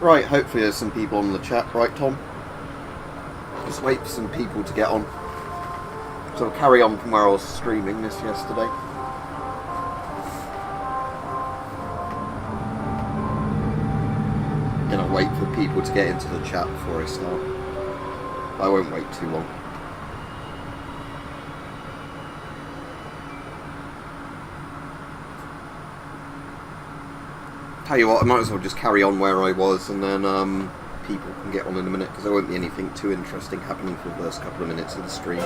Right, hopefully there's some people on the chat, right Tom? Just wait for some people to get on. So I'll carry on from where I was streaming this yesterday. And I'll wait for people to get into the chat before I start. I won't wait too long. Tell you what, I might as well just carry on where I was, and then people can get on in a minute, because there won't be anything too interesting happening for the first couple of minutes of the stream.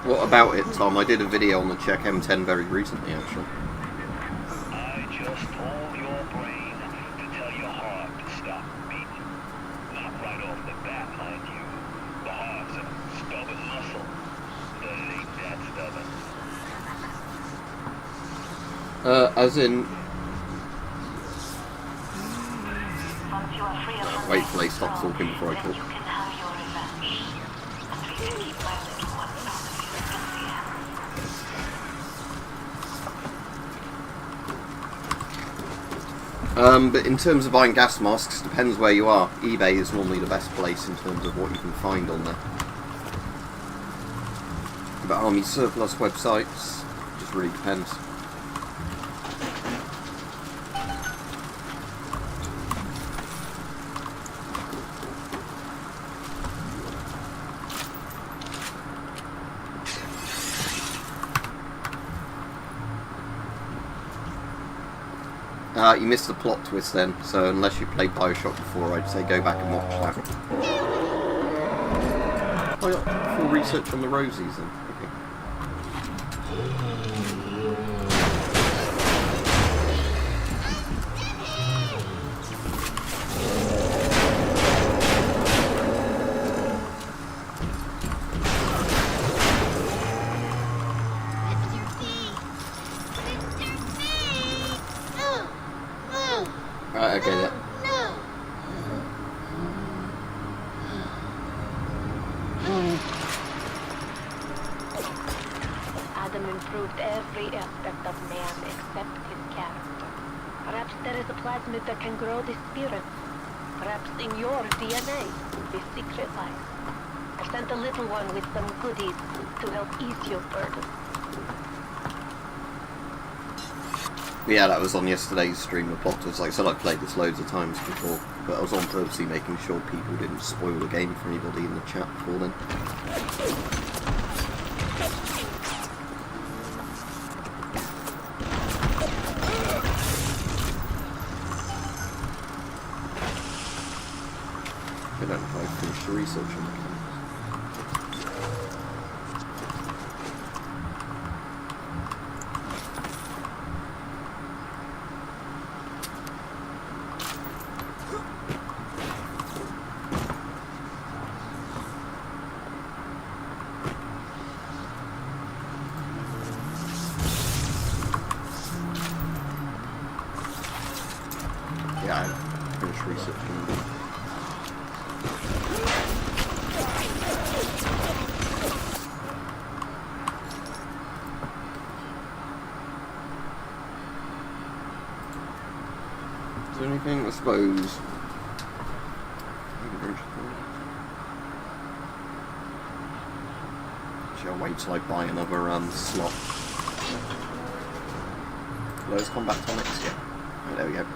What about it, Tom? I did a video on the Czech M10 very recently, actually. I just told your brain to tell your heart to stop beating. Not right off the bat, mind you. The heart's a stubborn muscle, but it ain't that stubborn. As in... Wait till they stop talking before I talk. But in terms of buying gas masks, depends where you are. eBay is normally the best place in terms of what you can find on there. But army surplus websites, just really depends. You missed the plot twist then, so unless you played Bioshock before, I'd say go back and watch that. Oh, yeah, full research on the Rosies then. Okay. Okay, yeah. Adam improved every aspect of man except his character. Perhaps there is a plasmid that can grow the spirit. Perhaps in your DNA the secret lies. I've sent a little one with some goodies to help ease your burden. Yeah, that was on yesterday's stream. The plot was like I said, I've played this loads of times before, but I was on purposely making sure people didn't spoil the game for anybody in the chat before then. I don't know if I finished the research on the game. Yeah, I finished researching. there anything? I suppose. Actually, I'll wait till I buy another slot. Close combat tonics, yeah. Oh, there we go.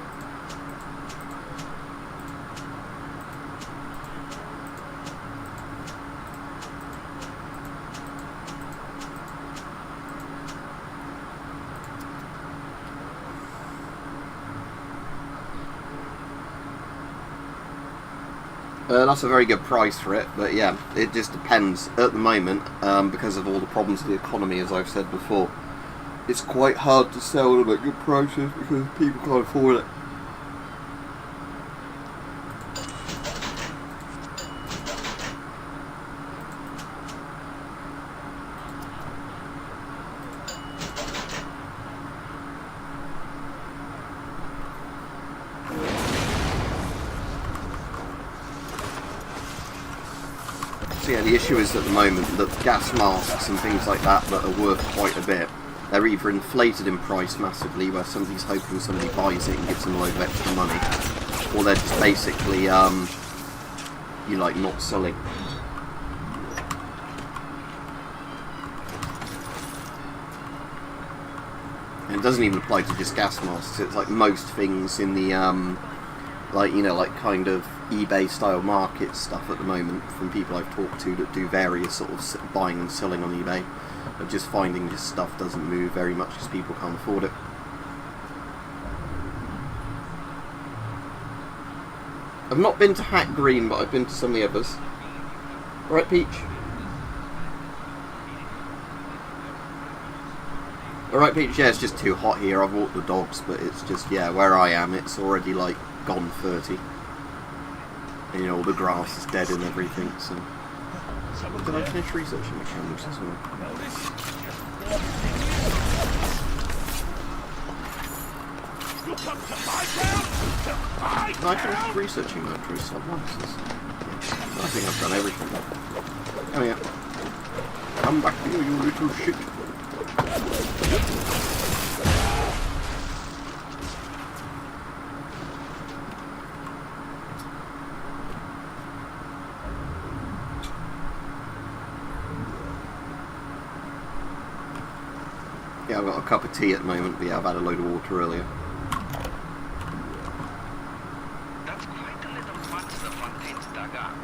That's a very good price for it, but yeah, it just depends. At the moment, because of all the problems with the economy, as I've said before, it's quite hard to sell them at good prices because people can't afford it. So yeah, the issue is at the moment that gas masks and things like that are worth quite a bit, they're either inflated in price massively, where somebody's hoping somebody buys it and gives them a load of extra money, or they're just basically, not selling. And it doesn't even apply to just gas masks. It's like most things in the kind of eBay style market stuff at the moment, from people I've talked to that do various sort of buying and selling on eBay, of just finding this stuff doesn't move very much because people can't afford it. I've not been to Hack Green, but I've been to some of the others. Alright, Peach? Alright, Peach, yeah, it's just too hot here. I've walked the dogs, but it's just, yeah, where I am, it's already like gone 30. And, you know, all the grass is dead and everything, so... Did I finish researching the cameras as well? Did I finish researching military sublances? I think I've done everything. Come here. Come back here, you little shit. Yeah, I've got a cup of tea at the moment, but yeah, I've had a load of water earlier. That's quite a little monster Fontaine's dug up.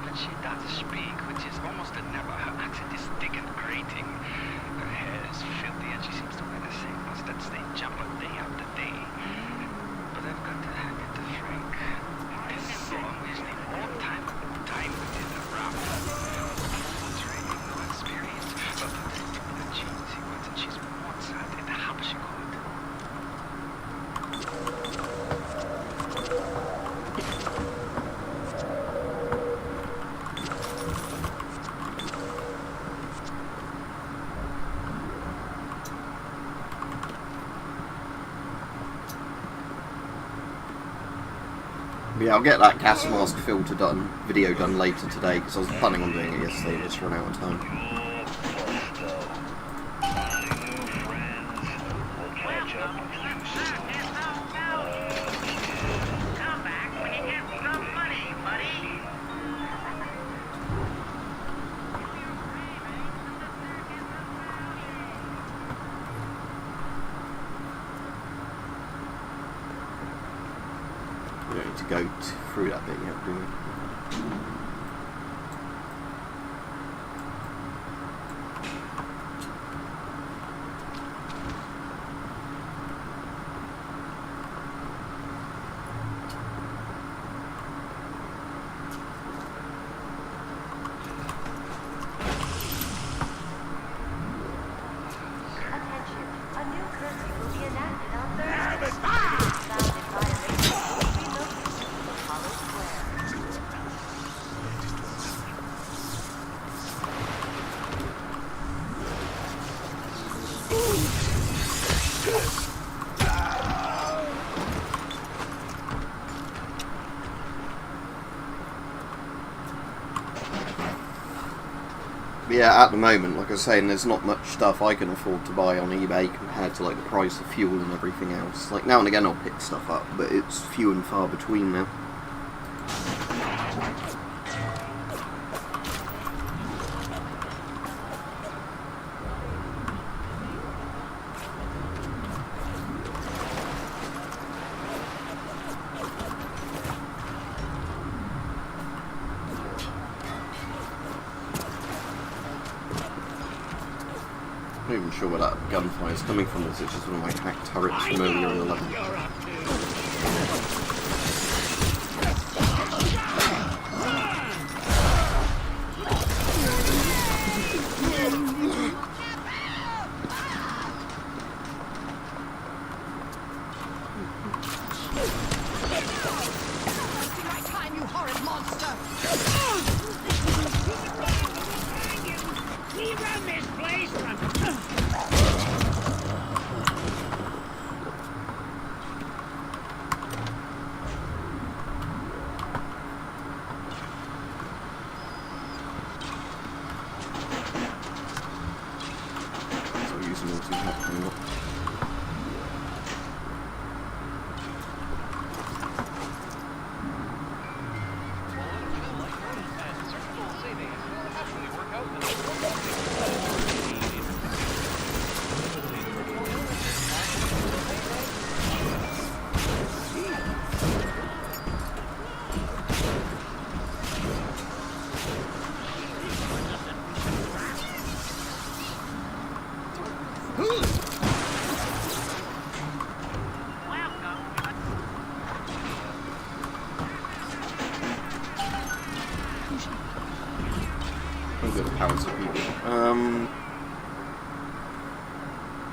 But she does speak, which is almost a never. Her accent is thick and grating. Her hair is filthy, and she seems to wear the same mustard stain jumper day after day. But I've got to hand it to Frank. This song is the all-time within the round. No training, no experience, but the genes he wants, and she's Mozart in the Habschichord. Yeah, I'll get that gas mask video done later today, because I was planning on doing it yesterday and just run out of time. We don't need to go through that bit yet, do we? Attention, a new curfew will be enacted on Thursday. Found in violation will be located in Apollo Square. yeah, at the moment, like I was saying, there's not much stuff I can afford to buy on eBay compared to like the price of fuel and everything else. Like now and again I'll pick stuff up, but it's few and far between now. I'm not even sure where that gunfire is coming from. Is it just one of my hacked turrets from earlier in the level?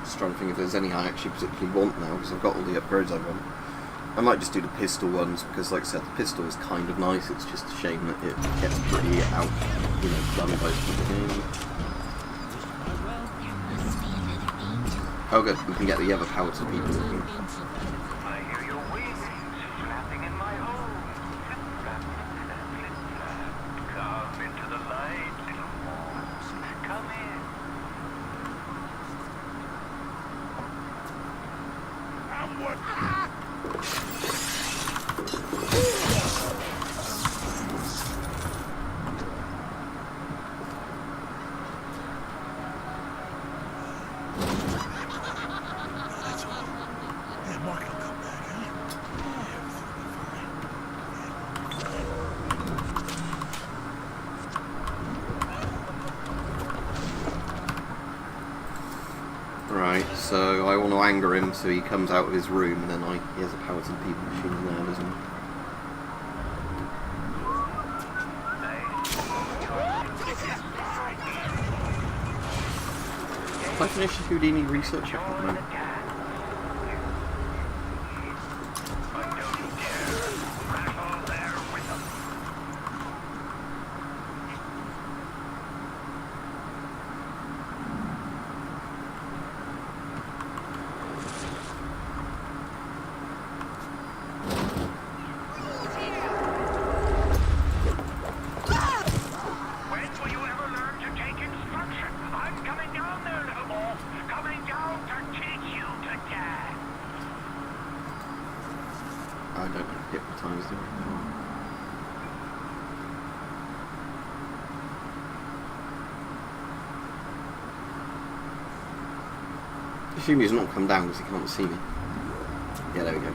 Just trying to think if there's any I actually particularly want now, because I've got all the upgrades I want. I might just do the pistol ones, because like I said, the pistol is kind of nice, it's just a shame that it gets pretty out, you know, done by the game. Oh good, we can get the other power to people. I hear your wings flapping in my home. Come into the light, little moths. Come in. I'm what? Right, so I want to anger him so he comes out of his room, and then he has a power to the people machine there, doesn't he? Have I finished the Houdini research? I can't remember. I don't hypnotise them. I assume he's not come down because he can't see me. Yeah, there we go.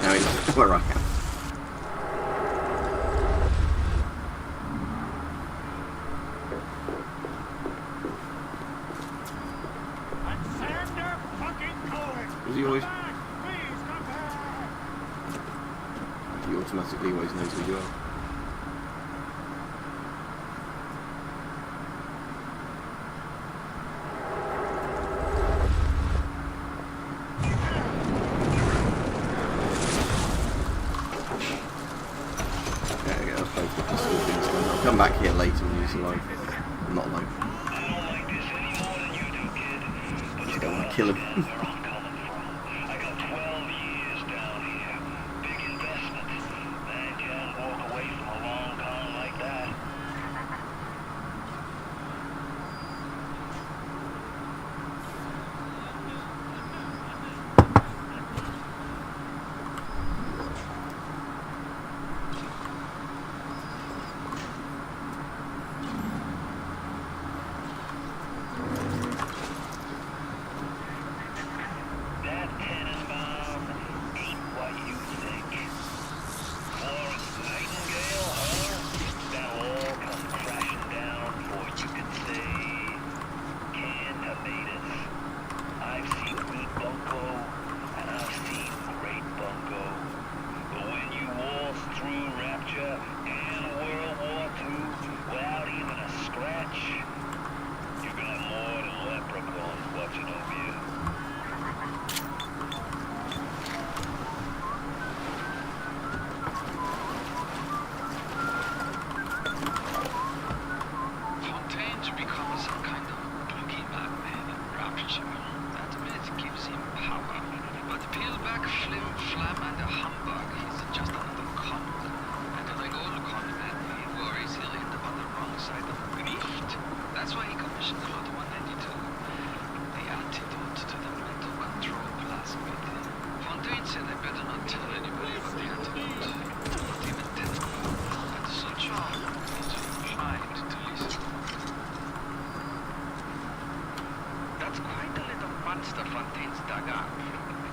Now he knows where I am. Does he always... He automatically always knows who you are. I'll come back here later when he's alive. I'm not alive. I don't want to kill him. back, flim, flam, and a humbug. He's just another con. And like all con men, he worries he'll end up on the wrong side of grift. That's why he commissioned the Lot 192. The antidote to the mental control plasmid. Fontaine said I better not tell anybody about the antidote. Not even Ted. But so John is inclined to listen. That's quite a little monster Fontaine's dug up.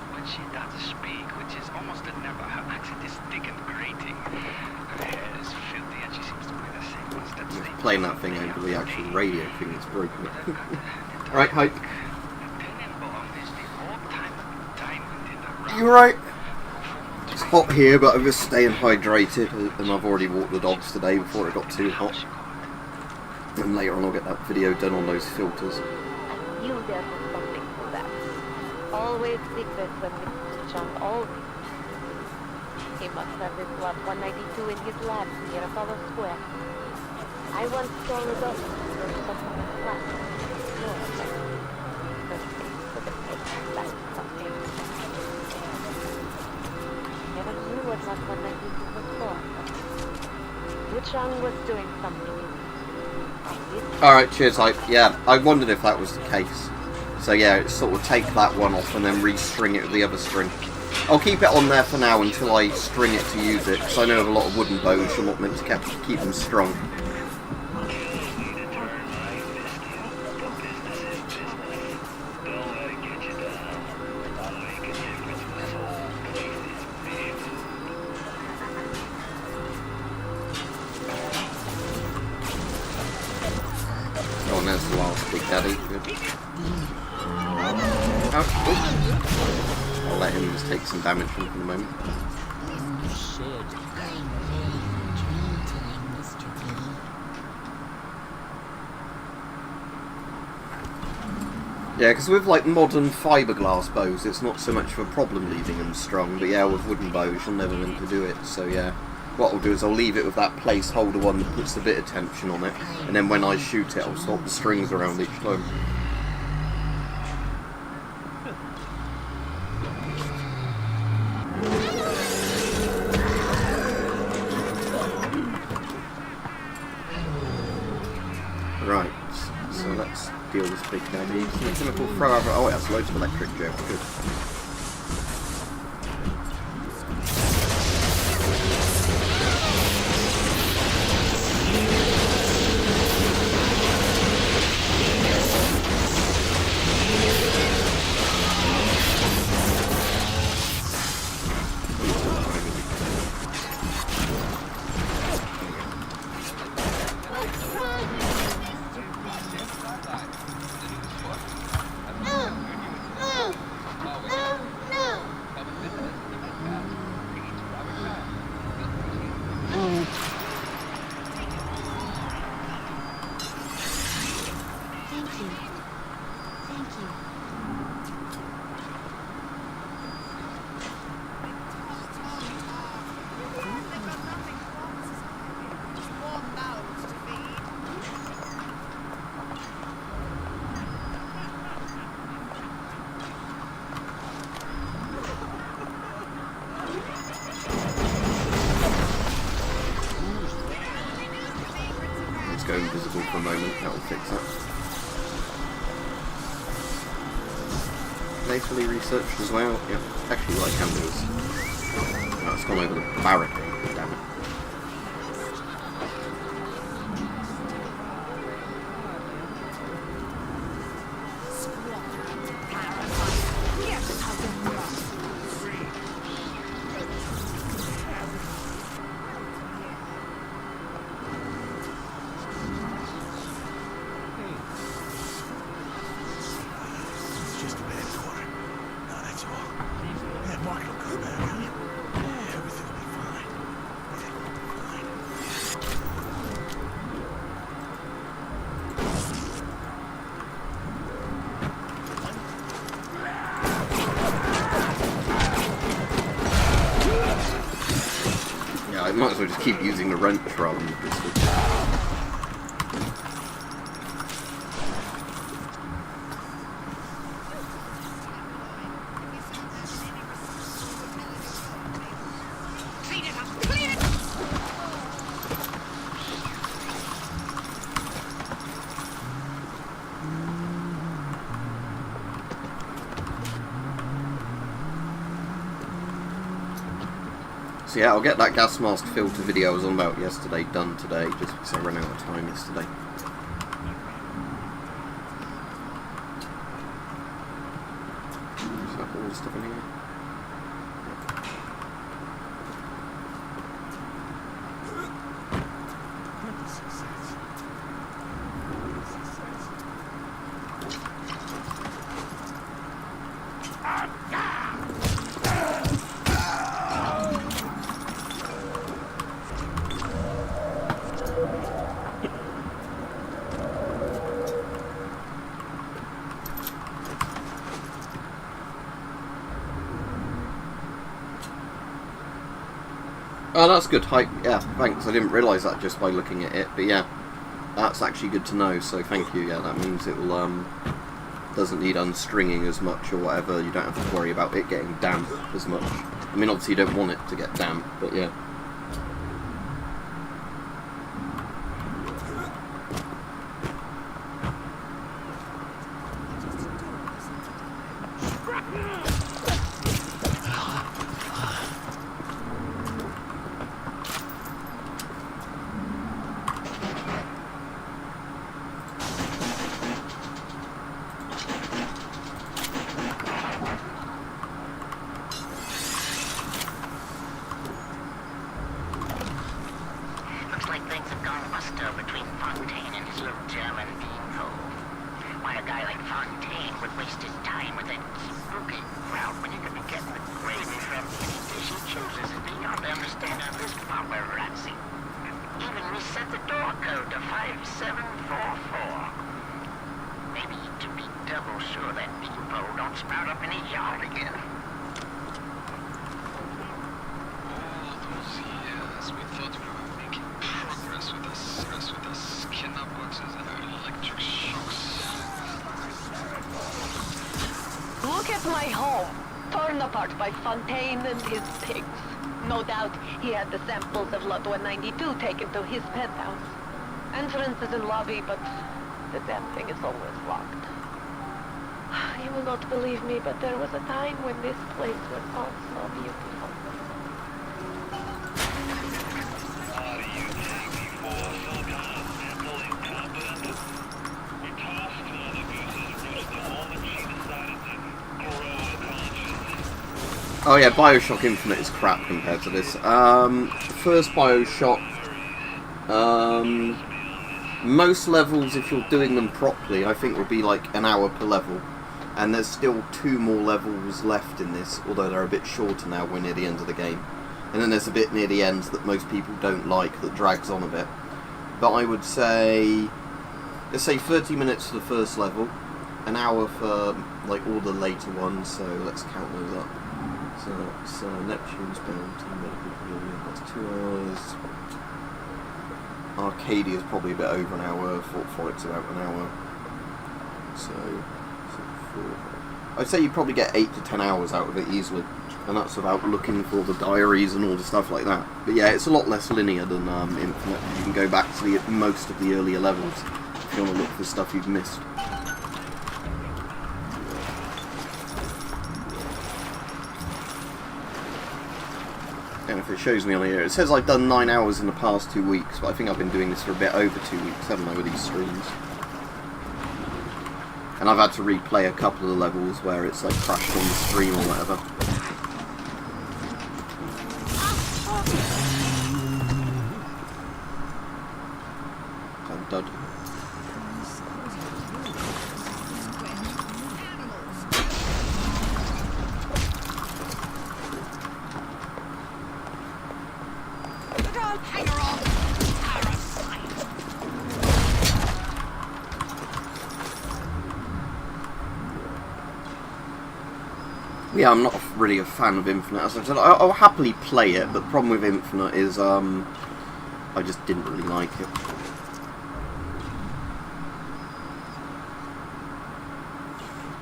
When she does speak, which is almost never, her accent is thick and grating. Her hair is filthy and she seems to wear the same ones that stay. Playing that thing over the actual radio thing is broken. Alright, Hype. You alright? It's hot here, but I'm just staying hydrated, and I've already walked the dogs today before it got too hot. And later on I'll get that video done on those filters. I knew there was something to that. Always secret when Mr. Chung always. He must have this Lot 192 in his lab near Apollo Square. I once saw a dog search for some class. No, for the place back something. Never knew what Lot 192 was for. Wu Chang was doing something. Alright, cheers, Hype. Yeah, I wondered if that was the case. So yeah, sort of take that one off and then restring it with the other string. I'll keep it on there for now until I string it to use it, because I know of a lot of wooden bows you're not meant to keep them strong. Oh, and there's the last Big Daddy. Good. I'll let him just take some damage for the moment. Yeah, because with like modern fiberglass bows, it's not so much of a problem leaving them strong, but yeah, with wooden bows, you're never meant to do it, so yeah. What I'll do is I'll leave it with that placeholder one that puts a bit of tension on it, and then when I shoot it, I'll swap the strings around each time. Right, so let's deal with this Big Daddy. Some chemical throw over. Oh, it has loads of electric gel. Good. Go invisible for a moment, that will fix that. Playfully researched as well. Yeah, actually what I can do is... Oh, it's gone over the barricade, damn it. I might as well just keep using the wrench rather than the pistol. So yeah, I'll get that gas mask filter video I was on about yesterday done today, just because I ran out of time yesterday. Is that all the stuff in here? Oh, that's good. Yeah, thanks. I didn't realise that just by looking at it, but yeah, that's actually good to know. So thank you. Yeah, that means it will doesn't need unstringing as much or whatever. You don't have to worry about it getting damp as much. I mean, obviously you don't want it to get damp, but yeah. Look at my home, torn apart by Fontaine and his pigs. No doubt he had the samples of Lot 192 taken to his penthouse. Entrance is in lobby, but the damn thing is always locked. You will not believe me, but there was a time when this place was all so beautiful. What do you take me for? Some kind of mental incompetent? We tossed Mother Goose's roost the moment she decided to grow a conscience. Oh yeah, Bioshock Infinite is crap compared to this. First Bioshock, most levels, if you're doing them properly, I think will be like an hour per level. And there's still 2 more levels left in this, although they're a bit shorter now, we're near the end of the game. And then there's a bit near the end that most people don't like, that drags on a bit. But I would say, let's say 30 minutes for the first level, an hour for like all the later ones, so let's count those up. So that's Neptune's Bounty, Medical Healing, that's 2 hours. Arcadia is probably a bit over an hour, Fort Forex's about an hour. So 4. I'd say you probably get 8 to 10 hours out of it easily, and that's without looking for the diaries and all the stuff like that. But yeah, it's a lot less linear than Infinite. You can go back to most of the earlier levels if you want to look for stuff you've missed. And if it shows me on here, it says I've done 9 hours in the past 2 weeks, but I think I've been doing this for a bit over 2 weeks, haven't I, with these streams? And I've had to replay a couple of the levels where it's like crashed on the stream or whatever. Dud. Yeah, I'm not really a fan of Infinite, as I said. I'll happily play it, but the problem with Infinite is I just didn't really like it.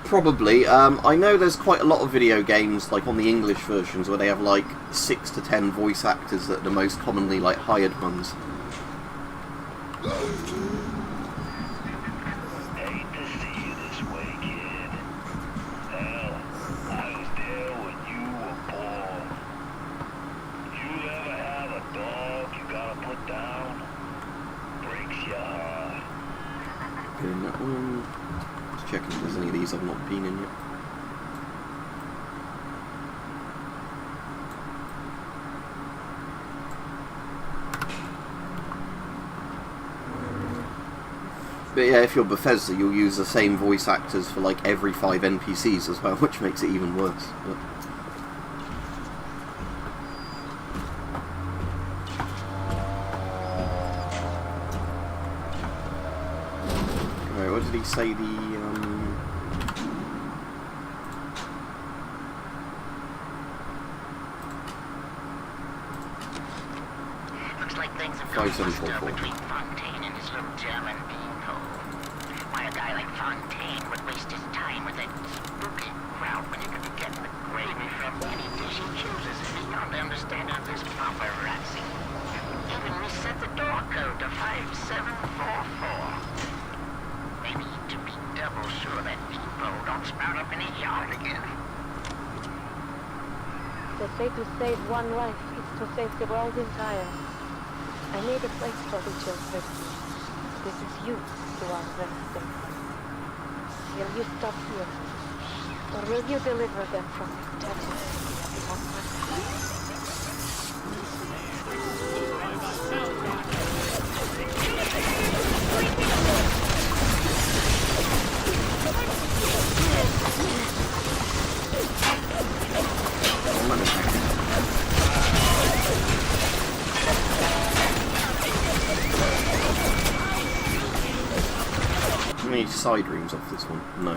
Probably. I know there's quite a lot of video games, like on the English versions, where they have like 6 to 10 voice actors that are the most commonly like hired ones. cities I've not been in yet. But yeah, if you're Bethesda, you'll use the same voice actors for like every 5 NPCs as well, which makes it even worse. But... Right, what did he say Looks like things have gone 5744. between Fontaine and his little German beanpole. Why a guy like Fontaine would waste his time with that spooky crowd when he could be getting the gravy from any dish he chooses is beyond the understanding of this paparazzi. Even reset the door code to 5744. Maybe to be double sure that beanpole don't sprout up in his yard again. They say to save one life is to save the world entire. I made a place for the children. This is you who are resting. Will you stop here? Or will you deliver them from this tragedy of How many side rooms off this one? No.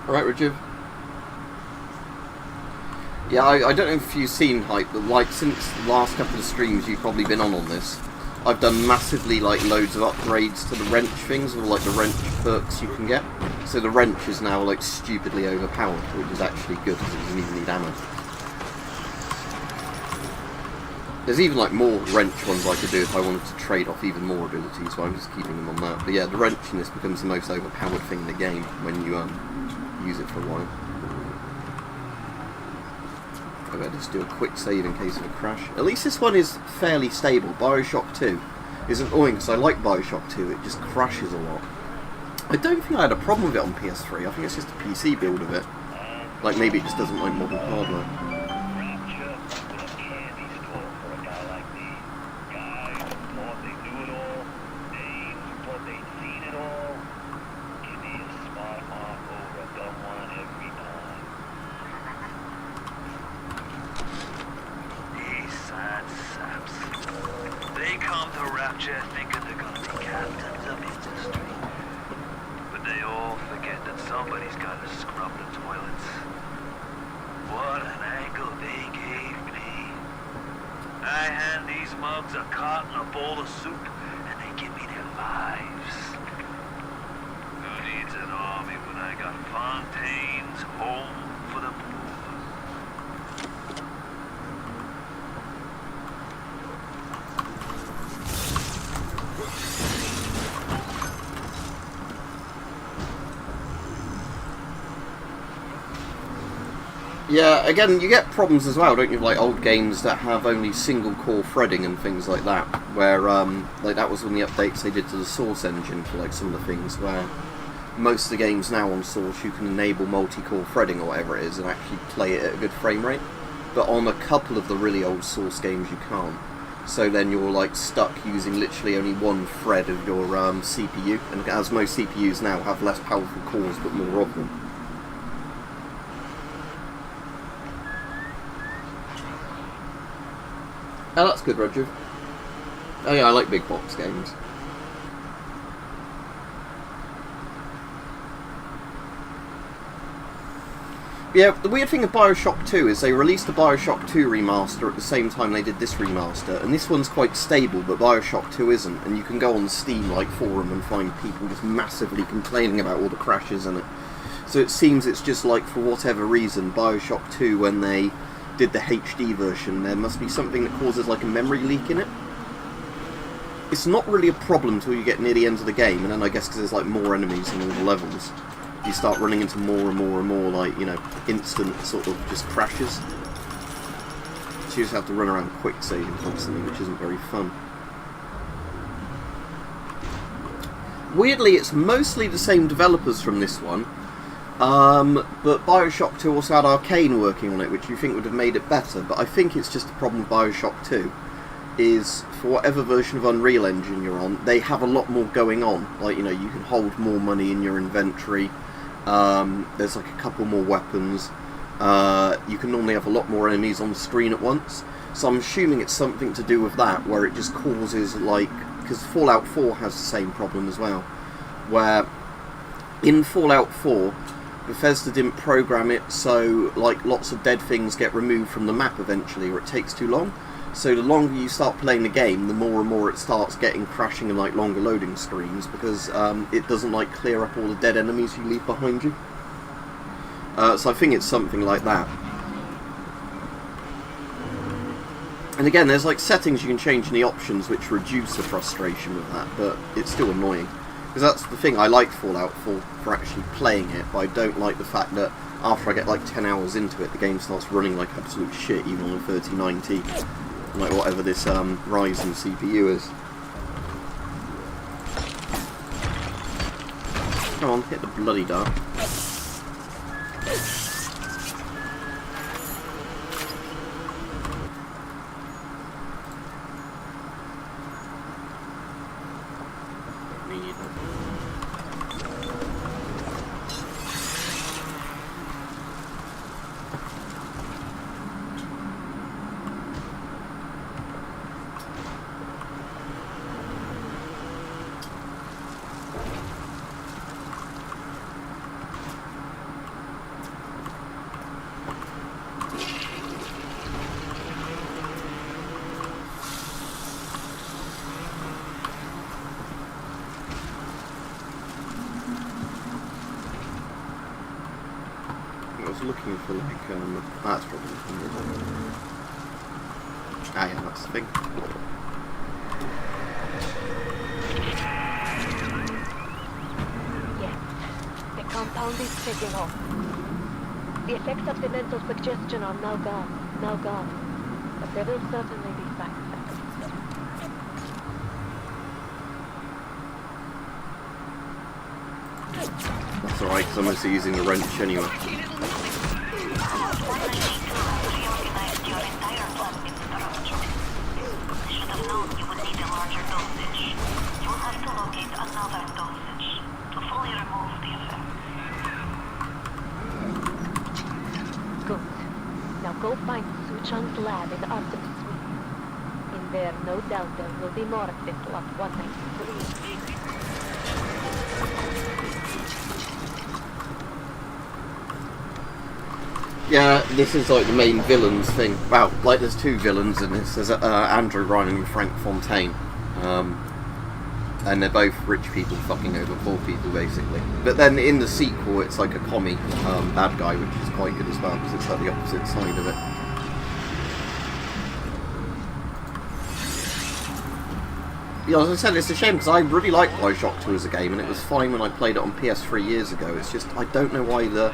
Alright, Rajiv? Yeah, I don't know if you've seen Hype, but like since the last couple of streams you've probably been on this, I've done massively like loads of upgrades to the wrench things, or like the wrench perks you can get. So the wrench is now like stupidly overpowered, which is actually good because it doesn't even need ammo. There's even like more wrench ones I could do if I wanted to trade off even more abilities, so I'm just keeping them on that. But yeah, the wrench in this becomes the most overpowered thing in the game when you use it for a while. I better just do a quick save in case of a crash. At least this one is fairly stable. Bioshock 2 is annoying because I like Bioshock 2, it just crashes a lot. I don't think I had a problem with it on PS3, I think it's just a PC build of it. Like maybe it just doesn't like modern hardware. Thinking they're gonna be captains of industry. But they all forget that somebody's gotta scrub the toilets. What an angle they gave me. I hand these mugs a cot and a bowl of soup, and they give me their lives. Who needs an army when I got Fontaine's home for the poor? Yeah, again, you get problems as well, don't you, like old games that have only single core threading and things like that, where, like that was one of the updates they did to the Source engine for like some of the things, where most of the games now on Source you can enable multi-core threading or whatever it is and actually play it at a good frame rate, but on a couple of the really old Source games you can't. So then you're like stuck using literally only one thread of your CPU, and as most CPUs now have less powerful cores but more of them. Oh, that's good, Roger. Oh yeah, I like big box games. Yeah, the weird thing of Bioshock 2 is they released a Bioshock 2 remaster at the same time they did this remaster, and this one's quite stable, but Bioshock 2 isn't, and you can go on the Steam like forum and find people just massively complaining about all the crashes in it. So it seems it's just like, for whatever reason, Bioshock 2, when they did the HD version, there must be something that causes like a memory leak in it. It's not really a problem until you get near the end of the game, and then I guess because there's like more enemies in all the levels, you start running into more and more and more, like, you know, instant sort of just crashes. So you just have to run around quick saving constantly, which isn't very fun. Weirdly, it's mostly the same developers from this one, but Bioshock 2 also had Arcane working on it, which you think would have made it better, but I think it's just the problem with Bioshock 2. Is, for whatever version of Unreal Engine you're on, they have a lot more going on. Like, you know, you can hold more money in your inventory, there's like a couple more weapons, you can normally have a lot more enemies on the screen at once, so I'm assuming it's something to do with that, where it just causes, like, because Fallout 4 has the same problem as well, where in Fallout 4, Bethesda didn't program it so, like, lots of dead things get removed from the map eventually, or it takes too long. So the longer you start playing the game, the more and more it starts getting crashing and like longer loading screens, because it doesn't like clear up all the dead enemies you leave behind you. So I think it's something like that. And again, there's like settings you can change in the options which reduce the frustration with that, but it's still annoying. Because that's the thing, I like Fallout 4 for actually playing it, but I don't like the fact that after I get like 10 hours into it, the game starts running like absolute shit, even on a 3090. Like whatever this Ryzen CPU is. Come on, hit the bloody dart. Looking for like that's probably yeah, that's the thing. Yes, the compound is taking off. The effects of the mental suggestion are now gone, but there will certainly be side effects. That's alright, because I'm mostly using the wrench anyway. Good. Now go find Suchong's lab in Arctic Suite. In there, no doubt there will be more of this Lot 193. Yeah, this is like the main villains thing. Wow, like there's two villains in this. There's Andrew Ryan and Frank Fontaine. And they're both rich people fucking over poor people, basically. But then in the sequel, it's like a commie bad guy, which is quite good as well, because it's like the opposite side of it. Yeah, as I said, it's a shame, because I really liked Bioshock 2 as a game, and it was fine when I played it on PS3 years ago. It's just, I don't know why the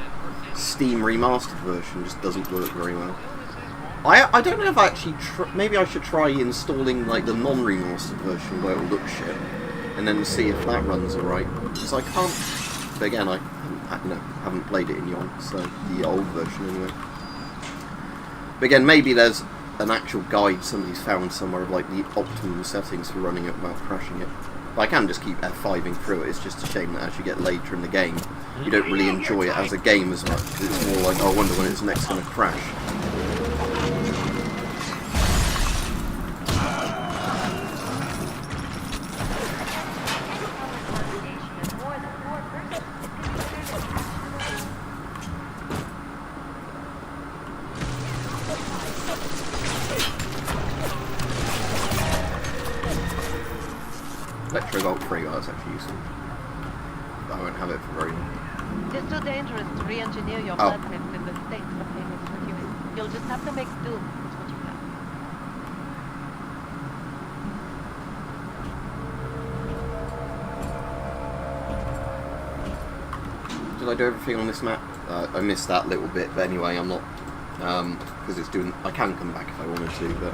Steam remastered version just doesn't work very well. I don't know if I actually maybe I should try installing like the non-remastered version where it will look shit, and then see if that runs alright. Because I can't. But again, I haven't played it in Yon, so the old version anyway. But again, maybe there's an actual guide somebody's found somewhere of like the optimum settings for running it without crashing it. But I can just keep F5ing through it. It's just a shame that as you get later in the game, you don't really enjoy it as a game as much, because it's more like, oh, I wonder when it's next going to crash. Electrovolt 3, well, that's actually useful. But I won't have it for very long. It's too dangerous to re-engineer your Oh. plasmids in the state that they mix with you in. You'll just have to make do with what you have. Did I do everything on this map? I missed that little bit, but anyway, I'm not, because it's doing, I can come back if I wanted to, but,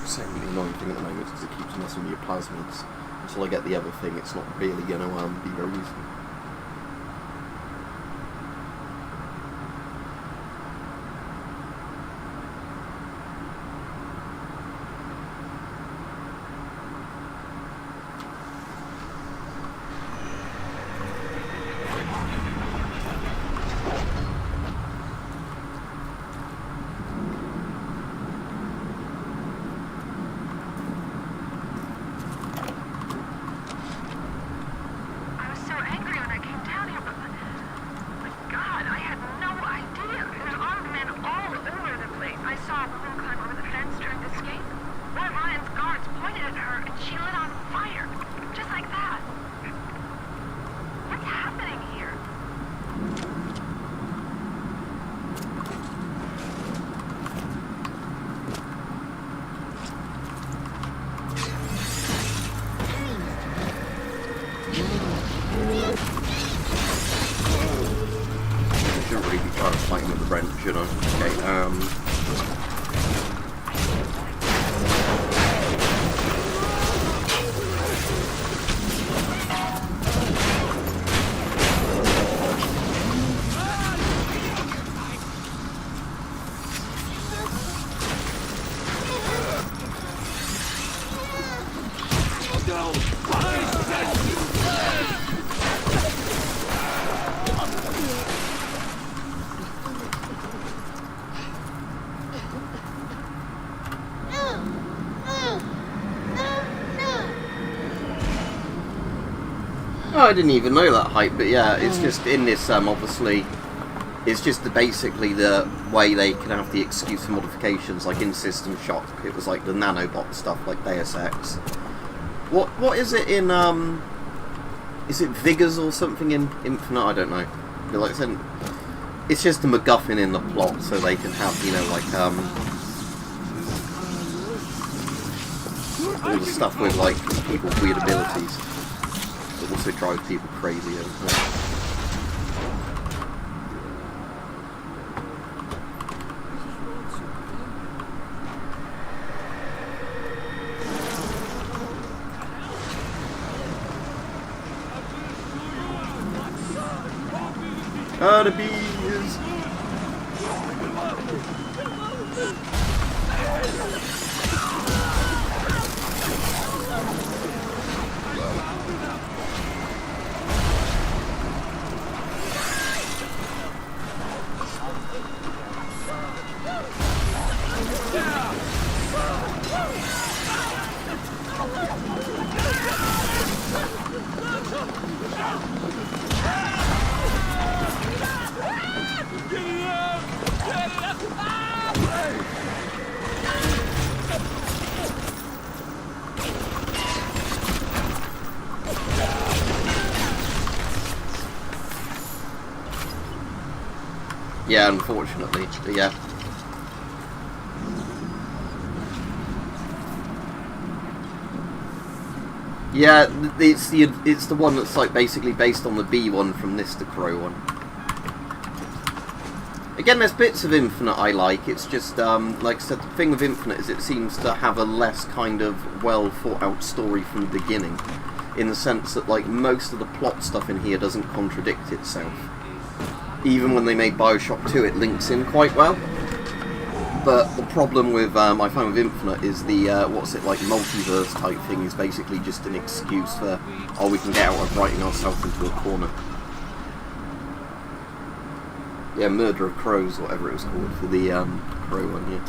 saying the annoying thing at the moment is because it keeps messing with your plasmids. Until I get the other thing, it's not really going to be very useful. Shouldn't really be trying to fight him with the wrench, should I? Okay, oh, I didn't even know that height, but yeah, it's just in this, obviously, it's just basically the way they can have the excuse for modifications, like in System Shock, it was like the nanobot stuff, like Deus Ex. What is it in, is it Vigors or something in Infinite? I don't know. But like I said, it's just a MacGuffin in the plot, so they can have, you know, like, all the stuff with, like, people with weird abilities. It also drives people crazy. Ah, the bees! Yeah, unfortunately, yeah. Yeah, it's the one that's like basically based on the B one from this to Crow one. Again, there's bits of Infinite I like. It's just like I said, the thing with Infinite is it seems to have a less kind of well thought out story from the beginning, in the sense that like most of the plot stuff in here doesn't contradict itself. Even when they made Bioshock 2, it links in quite well. But the problem with I find with Infinite is the what's it like multiverse type thing is basically just an excuse for we can get out of writing ourselves into a corner. Yeah, Murder of Crows, whatever it was called for the Crow one. Yeah.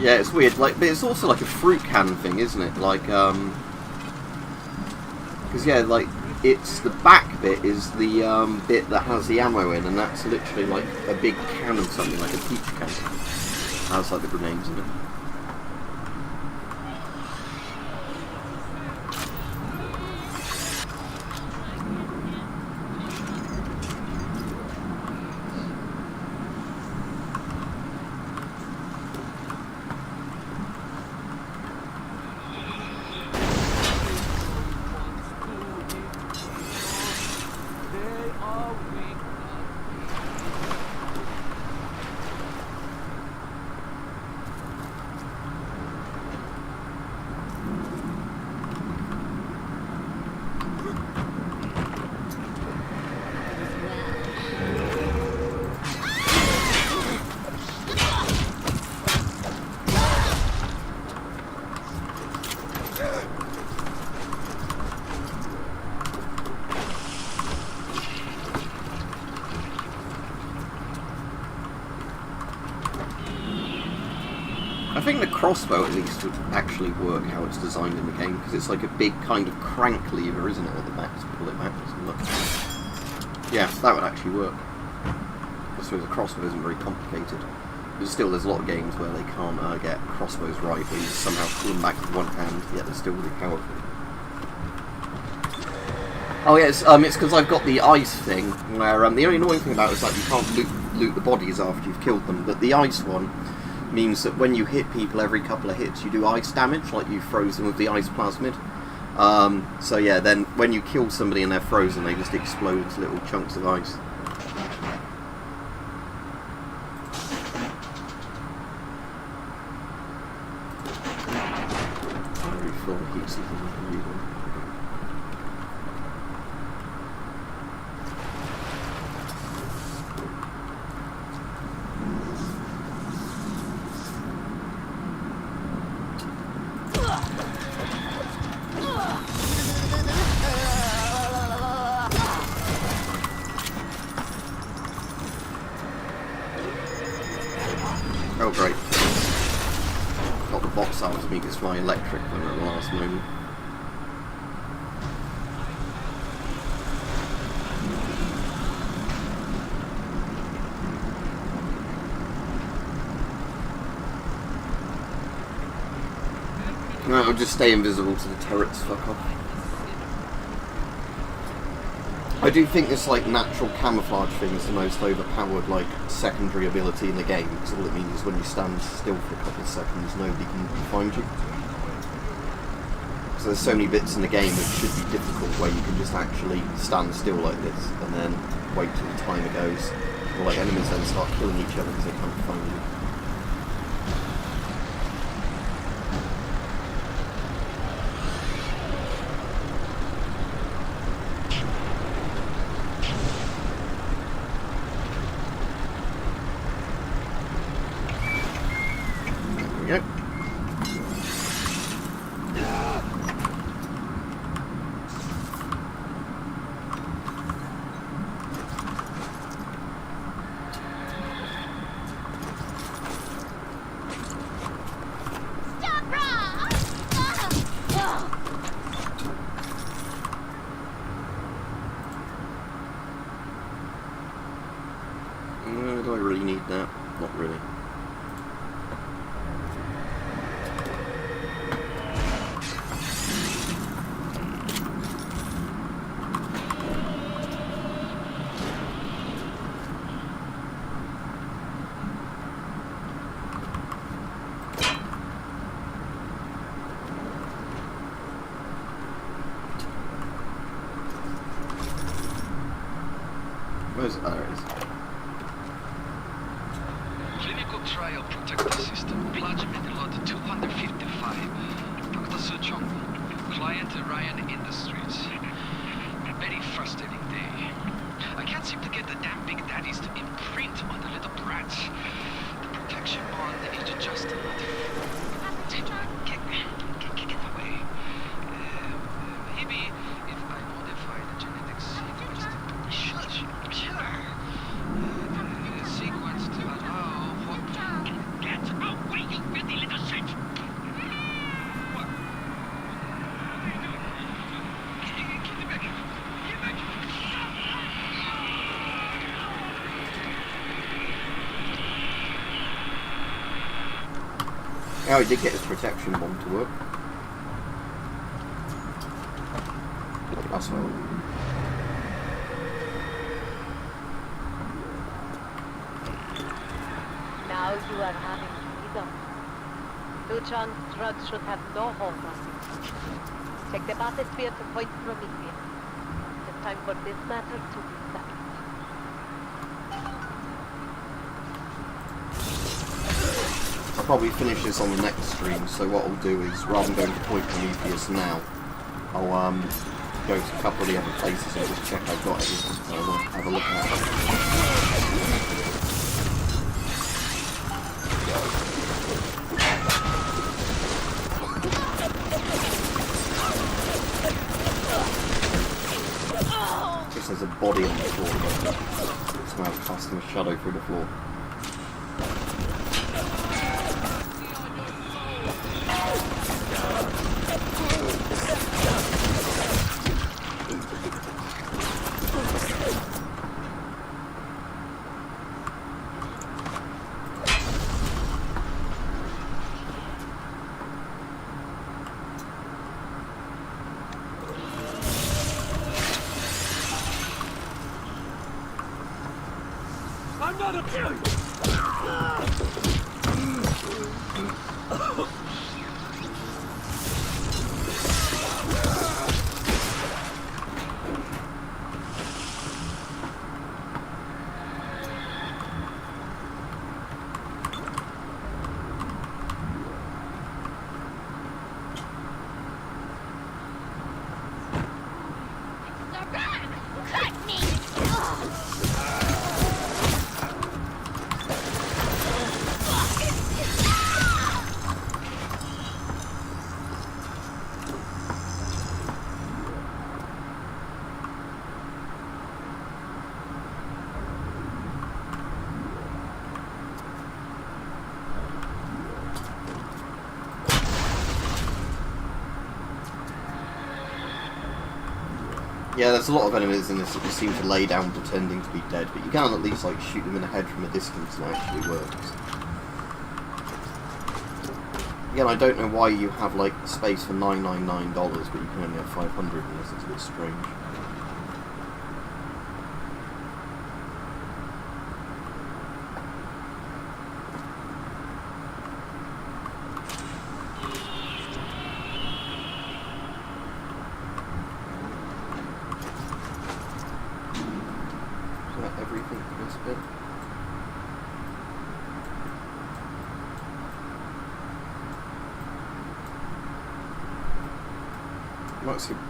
Yeah, it's weird. Like, but it's also like a fruit can thing, isn't it? Like, because yeah, like it's the back bit is the bit that has the ammo in, and that's literally like a big can of something, like a peach can. Has like the grenades in it. I think the crossbow at least would actually work how it's designed in the game, because it's like a big kind of crank lever, isn't it, at the back to pull it back. Yeah, so that would actually work. I suppose the crossbow isn't very complicated. But still, there's a lot of games where they can't get crossbows right, where you somehow pull them back with one hand, yet they're still really powerful. Oh yeah, it's because I've got the ice thing, where the only annoying thing about it is like you can't loot the bodies after you've killed them, but the ice one means that when you hit people every couple of hits, you do ice damage, like you froze them with the ice plasmid. So yeah, then when you kill somebody and they're frozen, they just explode into little chunks of ice. Very full heat seekers I can use them. Oh great. Got the box out of me because my electric went at the last moment. No, I'll just stay invisible to the turrets, fuck off. I do think this like natural camouflage thing is the most overpowered like secondary ability in the game, because all it means is when you stand still for a couple of seconds, nobody can find you. So there's so many bits in the game which should be difficult, where you can just actually stand still like this and then wait till the timer goes, or like enemies then start killing each other because they can't find you. Yep. Do I really need that? Not really. Where's it? Oh, there it is. Clinical trial protector system. Plasmid load 255. Dr. Suchong. client Ryan Industries. A very frustrating day. I can't seem to get the damn big daddies to imprint on the little brats. The protection bond is just not... Get away. Maybe if I modify the genetic sequence... Sure. Sequence to allow for... Get away, you filthy little shit! What? Get back! Get back! Oh, he did get his protection bomb to work. That's well. Now you are having freedom. Luchang's drugs should have no hold on you. Check the bathysphere to point Prometheus. It's time for this matter to be settled. I'll probably finish this on the next stream, so what I'll do is, rather than going to Point Prometheus now, I'll go to a couple of the other places and just check I've got everything. I want to have a look at it. Just there's a body on the floor, somehow casting a shadow through the floor. I'm not a killer! Yeah, there's a lot of enemies in this that just seem to lay down pretending to be dead, but you can at least like shoot them in the head from a distance and it actually works. Again, I don't know why you have like space for $999, but you can only have 500 in this. It's a bit strange. Everything for this bit.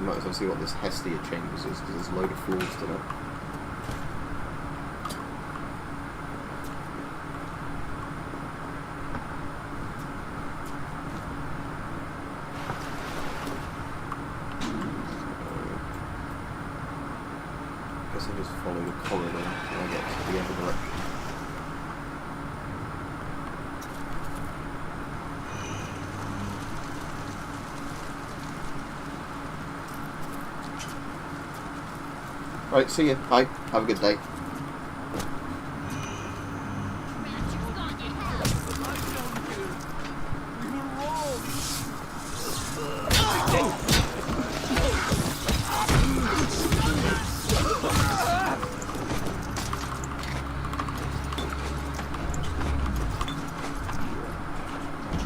Might as well see what this Hestia Chambers is, because there's a load of floors to that. I guess I just follow the corridor until I get to the other direction. Right, see you. Bye. Have a good day.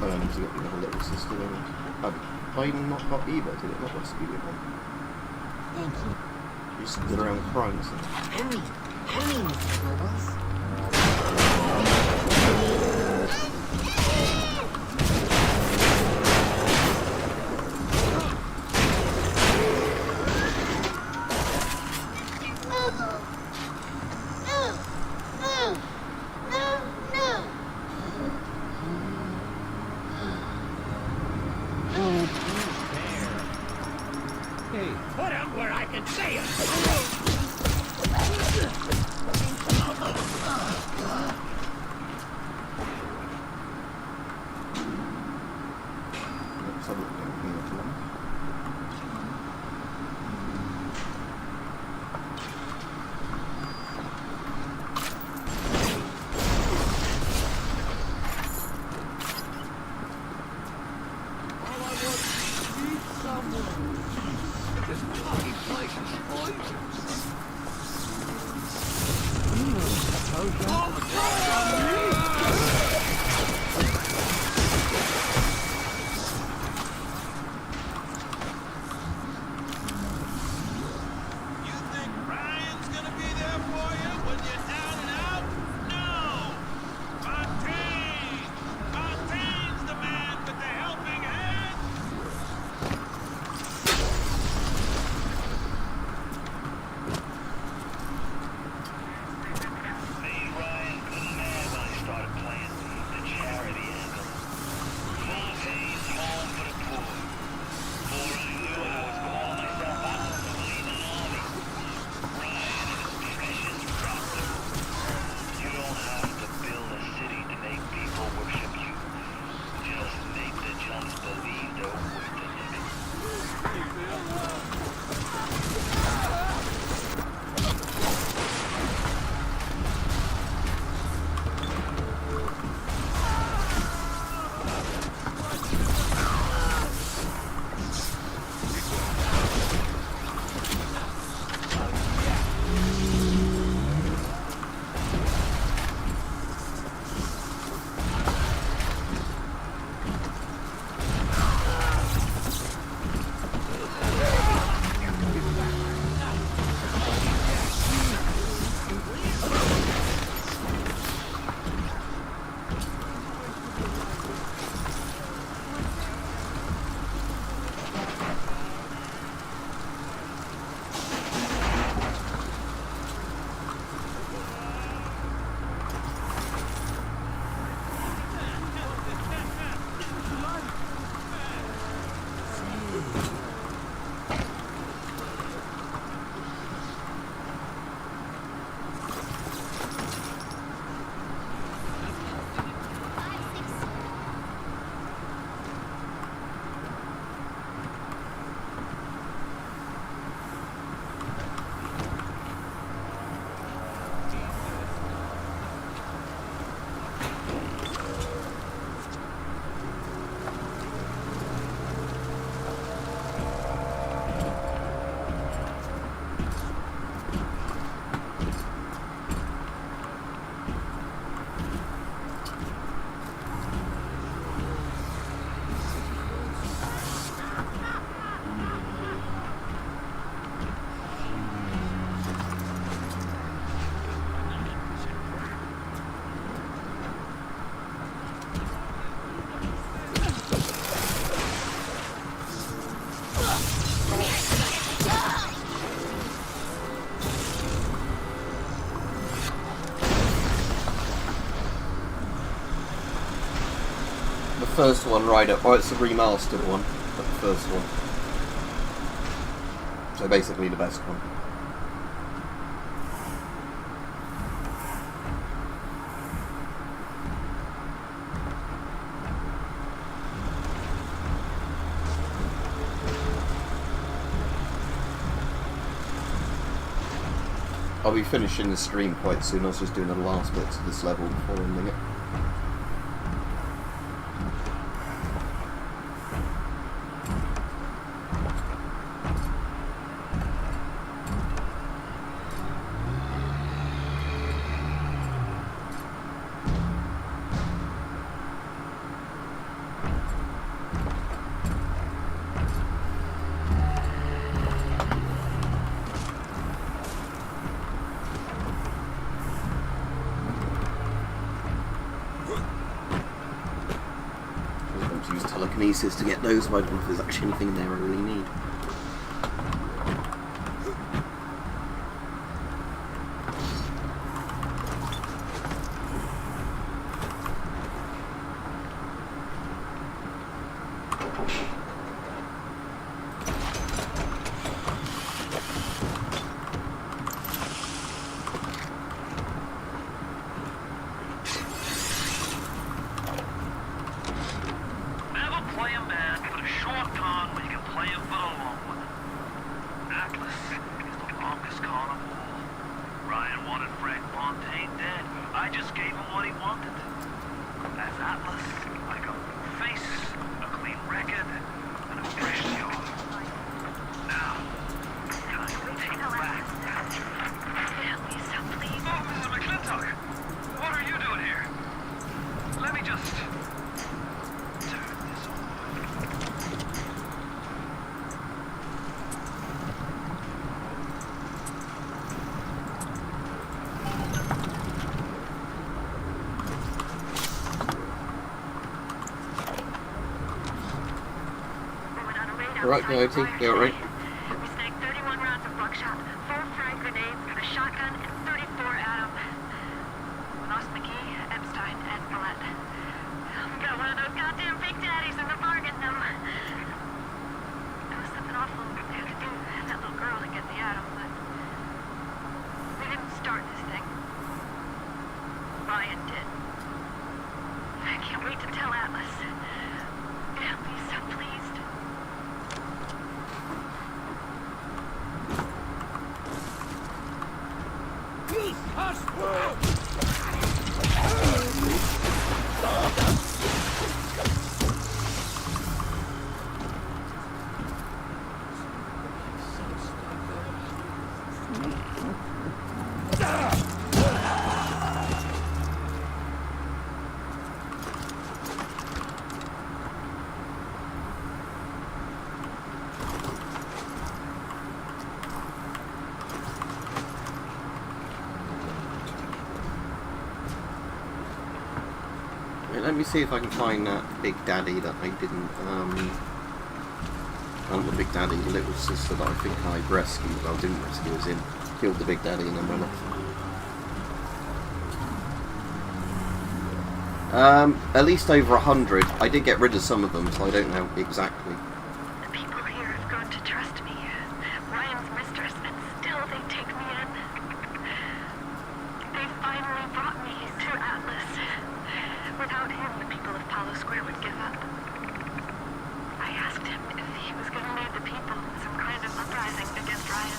I need to get the other little sister in. Have I not got Eva? Did it not got Speedy one? Thank you. You stood around crying. So. Hurry, Mr. Bubbles. See ya! Let's have a look down here if you want. All I want is to meet someone. This bloody place is poison. All the drugs on me! You think Ryan's gonna be there for you when you're down and out? No! Fontaine! Fontaine's the man with the helping hand! Made Ryan good mad when I started playing the charity angle. Fontaine's home for the poor. Before I knew it, I was calling myself out to lead an army. Ryan and his precious doctor. You don't have to build a city to make people worship you. Just make the chumps believe they're worth it. The first one right up. Oh, it's the remastered one, but the first one. So basically the best one. I'll be finishing the stream quite soon. I was just doing the last bits of this level before ending it. Telekinesis to get those, but I don't know if there's actually anything in there I really need. just turn this off. Right, Coyote, you alright? We snagged 31 rounds of buckshot, 4 frag grenades, a shotgun, and 34 Adam. Lost McGee, Epstein, and Millett. Got one of those goddamn big daddies in the bargain, though. There was something awful they had to do with that little girl to get the Adam, but we didn't start this thing. Ryan did. I can't wait to tell Atlas. He'll be so pleased. Let me see if I can find that Big Daddy that I didn't, not the Big Daddy, the little sister that I think I rescued, well, didn't rescue, as in, killed the Big Daddy and then went off. At least over 100. I did get rid of some of them, so I don't know exactly. The people here have grown to trust me. Ryan's mistress, and still they take me in. They finally brought me to Atlas. Without him, the people of Palo Square would give up. I asked him if he was going to lead the people in some kind of uprising against Ryan.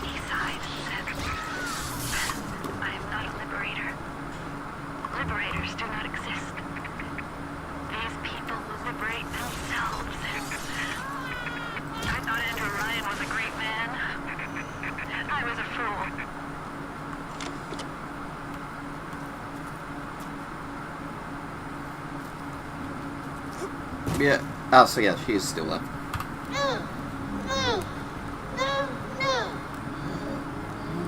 He sighed and said, I am not a liberator. Liberators do not exist. These people will liberate themselves. I thought Andrew Ryan was a great man. I was a fool. Yeah, oh, so yeah, she is still there.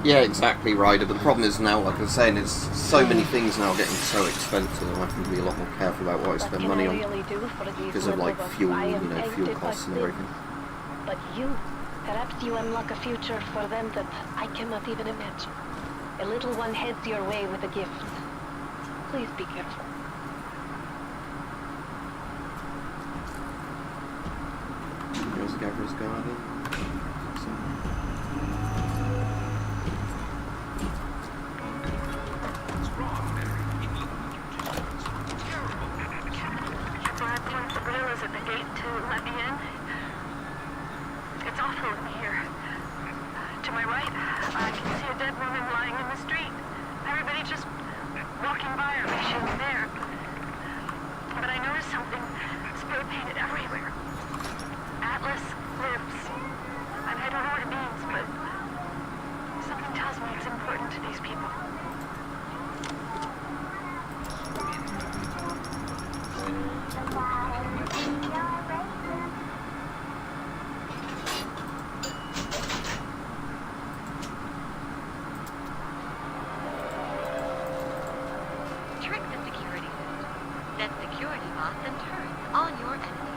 Yeah, exactly, Ryder, but the problem is now, like I was saying, it's so many things now getting so expensive, I have to be a lot more careful about what I spend money on. Because of, like, fuel, you know, fuel costs and everything. But you, perhaps you unlock a future for them that I cannot even imagine. A little one heads your way with a gift. Please be careful. Here's Gavra's garden. What's wrong, Mary? You look terrible. The gorillas at the gate to let me in. It's awful in here. To my right, I can see a dead woman lying in the street. Everybody just walking by her like she was there. But I noticed something spray painted everywhere. Atlas lives. And I don't know what it means, but something tells me it's important to these people. Trick the security system. Set security bots and turrets on your enemy.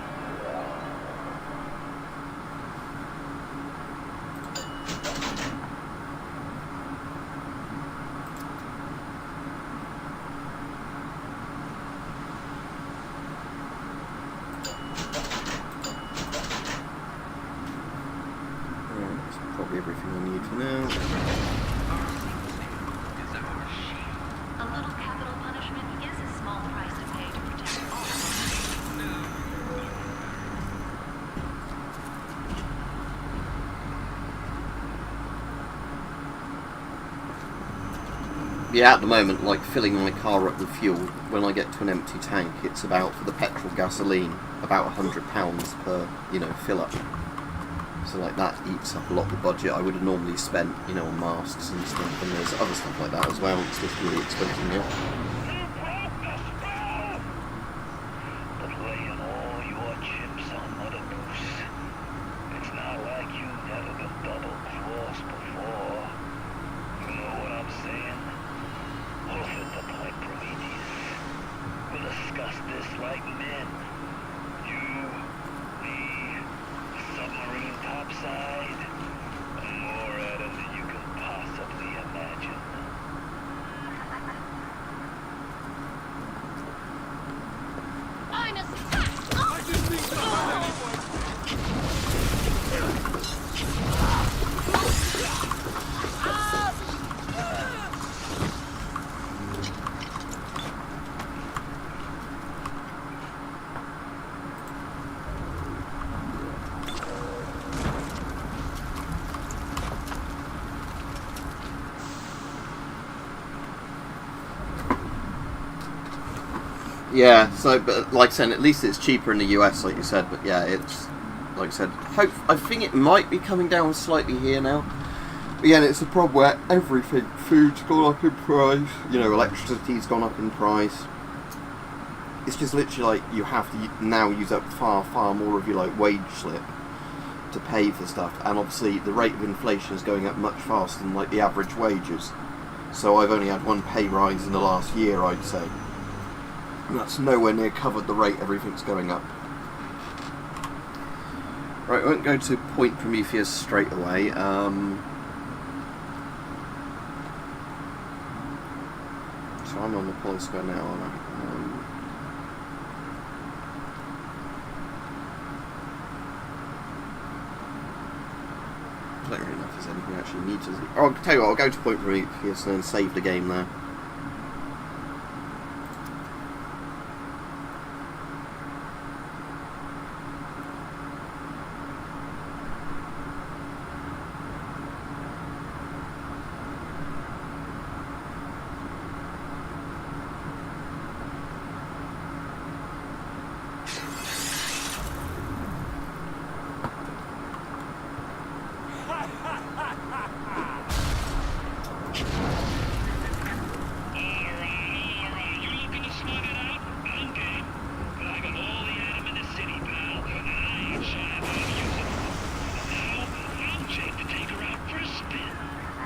That's probably everything I need for now. A little capital punishment is a small price to pay to protect all. Yeah, at the moment, like, filling my car up with fuel, when I get to an empty tank, it's about, for the petrol gasoline, about £100 per, you know, fill up. So, like, that eats up a lot of the budget I would have normally spent, you know, on masks and stuff, and there's other stuff like that as well. It's just really expensive now. You broke the discuss this like men. You, me, submarine topside. More at it than you can possibly imagine. I just need to find anyone. Yeah, so, but like I said, at least it's cheaper in the US, like you said, but yeah, it's, like I said, I think it might be coming down slightly here now. But yeah, it's a problem where everything, food's gone up in price, you know, electricity's gone up in price. It's just literally like, you have to now use up far more of your, like, wage slip to pay for stuff, and obviously the rate of inflation is going up much faster than, like, the average wages. So I've only had one pay rise in the last year, I'd say. And that's nowhere near covered the rate everything's going up. Right, I won't go to Point Prometheus straight away. So I'm on the Polo Square now, aren't I? I don't really know if there's anything I actually need to see. Oh, I'll tell you what, I'll go to Point Prometheus and then save the game there.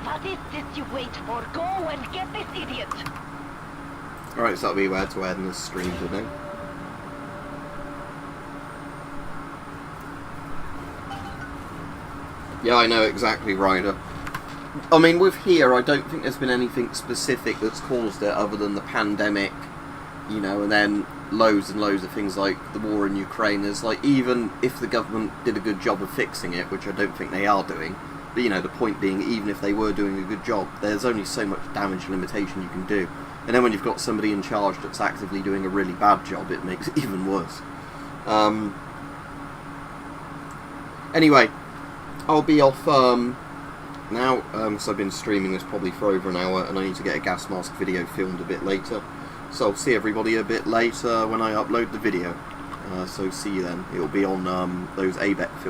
What is this you wait for? Go and get this idiot! Alright, so that'll be where to end this stream today. Yeah, I know exactly, Ryder. I mean, with here, I don't think there's been anything specific that's caused it other than the pandemic, you know, and then loads and loads of things like the war in Ukraine. There's like, even if the government did a good job of fixing it, which I don't think they are doing, but you know, the point being, even if they were doing a good job, there's only so much damage limitation you can do. And then when you've got somebody in charge that's actively doing a really bad job, it makes it even worse. Anyway, I'll be off now, because I've been streaming this probably for over an hour, and I need to get a gas mask video filmed a bit later. So I'll see everybody a bit later when I upload the video. So see you then. It'll be on those ABEC films.